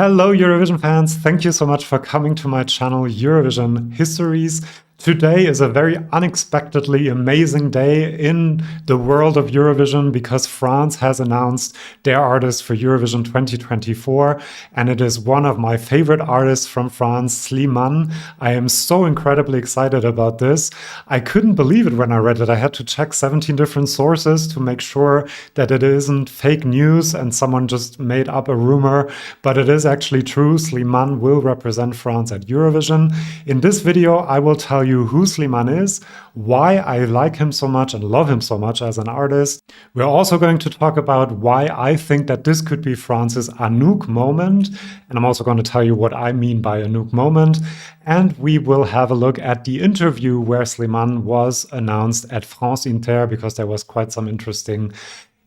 Hello, Eurovision fans. Thank you so much for coming to my channel, Eurovision Histories. Today is a very unexpectedly amazing day in the world of Eurovision because France has announced their artist for Eurovision 2024, and it is one of my favorite artists from France, Slimane. I am so incredibly excited about this. I couldn't believe it when I read it. I had to check 17 different sources to make sure that it isn't fake news and someone just made up a rumor, but it is actually true. Slimane will represent France at Eurovision. In this video, I will tell you who Slimane is, why I like him so much and love him so much as an artist. We're also going to talk about why I think that this could be France's Anouk moment, and I'm also going to tell you what I mean by Anouk moment. And we will have a look at the interview where Slimane was announced at France Inter, because there was quite some interesting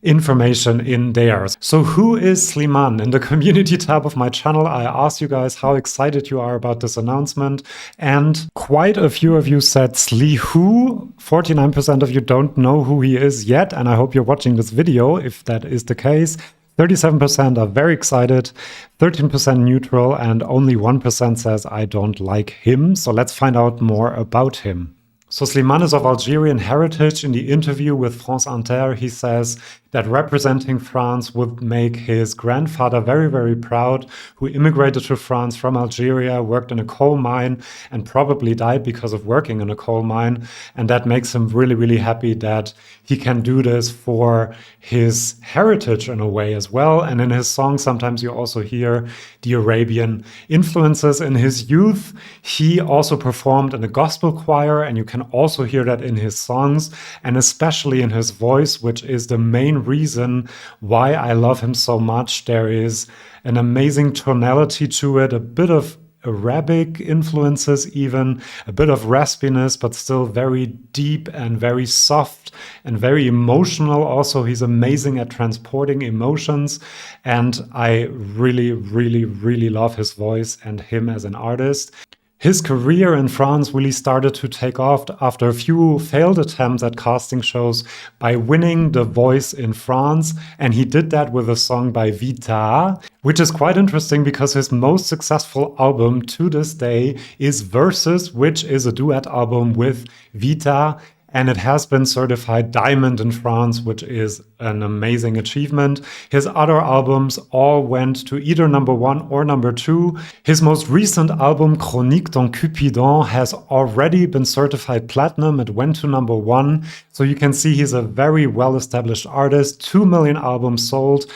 information in there. So who is Slimane? In the community tab of my channel, I asked you guys how excited you are about this announcement, and quite a few of you said Sli who. 49% of you don't know who he is yet, and I hope you're watching this video if that is the case. 37% are very excited, 13% neutral, and only 1% says I don't like him. So let's find out more about him. So Slimane is of Algerian heritage. In the interview with France Inter, he says that representing France would make his grandfather very, very proud, who immigrated to France from Algeria, worked in a coal mine, and probably died because of working in a coal mine. And that makes him really, really happy that he can do this for his heritage in a way as well. And in his songs, sometimes you also hear the Arabian influences. In his youth, he also performed in a gospel choir, and you can also hear that in his songs, and especially in his voice, which is the main reason why I love him so much. There is an amazing tonality to it, a bit of Arabic influences, even a bit of raspiness, but still very deep and very soft and very emotional. Also, he's amazing at transporting emotions, and I really, really, really love his voice and him as an artist. His career in France really started to take off after a few failed attempts at casting shows by winning The Voice in France, and he did that with a song by Vita, which is quite interesting because his most successful album to this day is Versus, which is a duet album with Vita. And it has been certified diamond in France, which is an amazing achievement. His other albums all went to either #1 or #2. His most recent album, Chronique d'un Cupidon, has already been certified platinum. It went to #1. So you can see he's a very well-established artist. 2 million albums sold.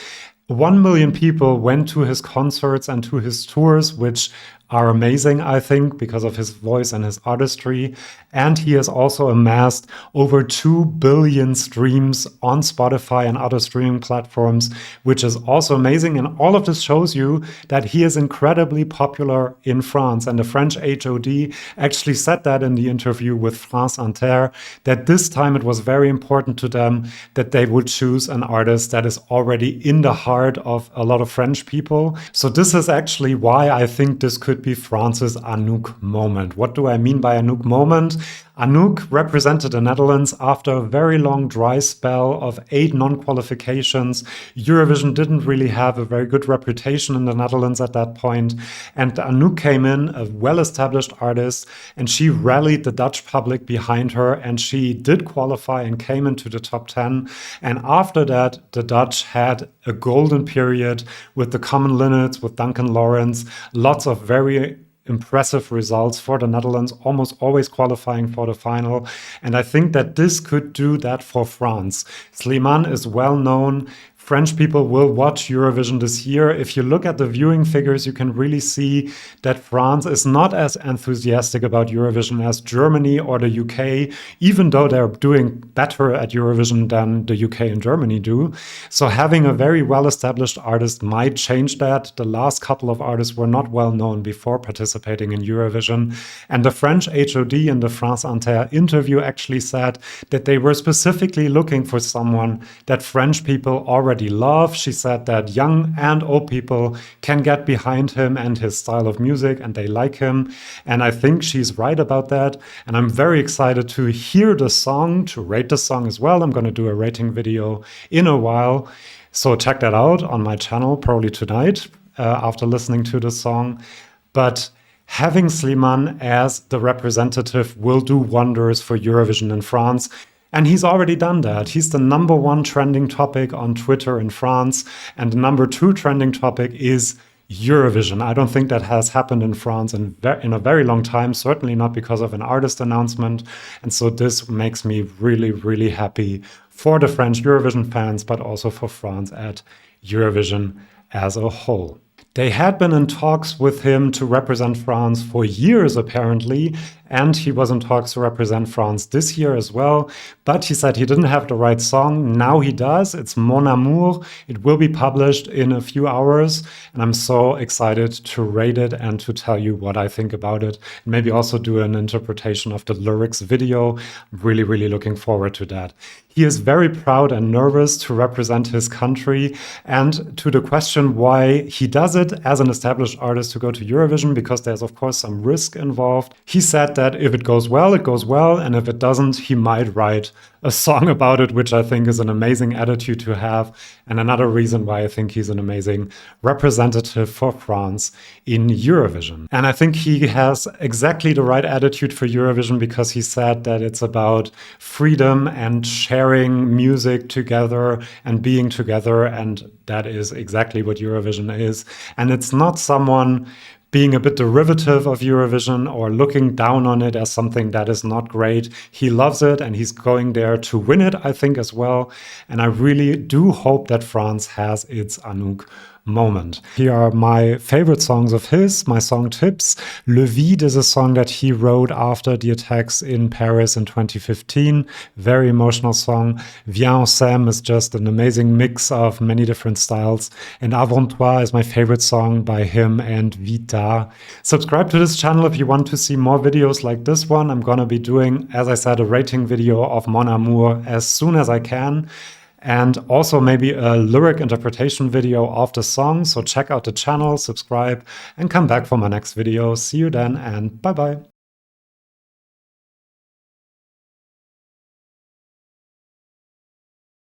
1 million people went to his concerts and to his tours, which are amazing, I think, because of his voice and his artistry. And he has also amassed over 2 billion streams on Spotify and other streaming platforms, which is also amazing. And all of this shows you that he is incredibly popular in France. And the French HOD actually said that in the interview with France Inter, that this time it was very important to them that they would choose an artist that is already in the heart of a lot of French people. So this is actually why I think this could be France's Anouk moment. What do I mean by Anouk moment? Anouk represented the Netherlands after a very long dry spell of 8 non-qualifications. Eurovision didn't really have a very good reputation in the Netherlands at that point. And Anouk came in, a well-established artist, and she rallied the Dutch public behind her, and she did qualify and came into the top 10. And after that, the Dutch had a golden period with the Common Linnets, with Duncan Lawrence, lots of very impressive results for the Netherlands, almost always qualifying for the final. And I think that this could do that for France. Slimane is well known. French people will watch Eurovision this year. If you look at the viewing figures, you can really see that France is not as enthusiastic about Eurovision as Germany or the UK, even though they're doing better at Eurovision than the UK and Germany do. So having a very well-established artist might change that. The last couple of artists were not well known before participating in Eurovision. And the French HOD in the France Inter interview actually said that they were specifically looking for someone that French people already love. She said that young and old people can get behind him and his style of music, and they like him. And I think she's right about that. And I'm very excited to hear the song, to rate the song as well. I'm going to do a rating video in a while. So check that out on my channel, probably tonight. after listening to the song. But having Slimane as the representative will do wonders for Eurovision in France. And he's already done that. He's the #1 trending topic on Twitter in France. And the #2 trending topic is Eurovision. I don't think that has happened in France in a very long time, certainly not because of an artist announcement. And so this makes me really, really happy for the French Eurovision fans, but also for France at Eurovision as a whole. They had been in talks with him to represent France for years, apparently, and he was in talks to represent France this year as well. But he said he didn't have the right song. Now he does. It's Mon Amour. It will be published in a few hours, and I'm so excited to rate it and to tell you what I think about it. And maybe also do an interpretation of the lyrics video. I'm really, really looking forward to that. He is very proud and nervous to represent his country. And to the question why he does it as an established artist to go to Eurovision, because there's of course some risk involved. He said that if it goes well, it goes well. And if it doesn't, he might write a song about it, which I think is an amazing attitude to have. And another reason why I think he's an amazing representative for France in Eurovision. And I think he has exactly the right attitude for Eurovision, because he said that it's about freedom and sharing music together and being together. And that is exactly what Eurovision is. And it's not someone being a bit derivative of Eurovision or looking down on it as something that is not great. He loves it and he's going there to win it, I think, as well. And I really do hope that France has its Anouk moment. Here are my favorite songs of his, my song tips. Le Vide is a song that he wrote after the attacks in Paris in 2015. Very emotional song. Viens on s'aime is just an amazing mix of many different styles. And Avant toi is my favorite song by him and Vita. Subscribe to this channel if you want to see more videos like this one. I'm gonna be doing, as I said, a rating video of Mon Amour as soon as I can. And also maybe a lyric interpretation video of the song. So check out the channel, subscribe, and come back for my next video. See you then, and bye-bye.